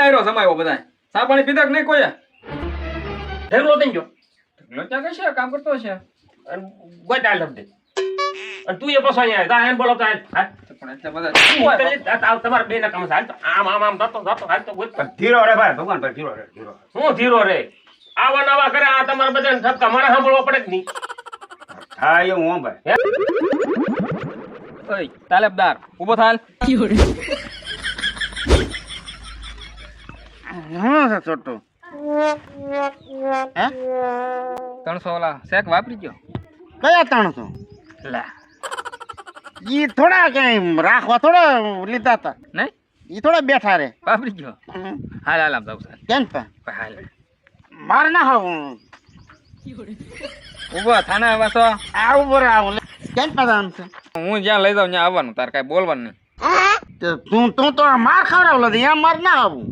આયરો સમાયો બધા ચા પાણી પીધા કે નહીં કોઈ ઢેગલો થઈ ગયો લોચા કે છે કામ કરતો છે અને ગોઈ ડાલ દે અને તું એ પાછો અહીંયા જા એમ બોલાવતા હાલ પણ એટલે બધા તમારે બે ના કામ હાલ તો આમ આમ આમ જતો હાલ તો ગોઈ ધીરો રે ભાઈ ભગવાન ભાઈ ધીરો રે ધીરો. હું ધીરો રે આવા નવા કરે આ તમારે બધાને ઠપકા મને સાંભળવા પડે જ નહીં હા એ હું ભાઈ ઓય તાલેબદાર ઊભો થાલ હું છે છોટું હે 300 વાળા શેક વાપરી ગયો કયા 300 લા ઈ થોડા કઈ રાખવા થોડા લીધા હતા નહીં ઈ થોડા બેઠા રે વાપરી ગયો હાલ હાલ આમ જાવ સાહેબ કેમ પા હાલ માર ના આવું ઊભો થાને હવે તો આવું બરે આવું કેમ પા આમ છે હું જ્યાં લઈ જાઉં ત્યાં આવવાનું તાર કાંઈ બોલવાનું નહીં તું તો માર ખવડાવલો એમ માર ના આવું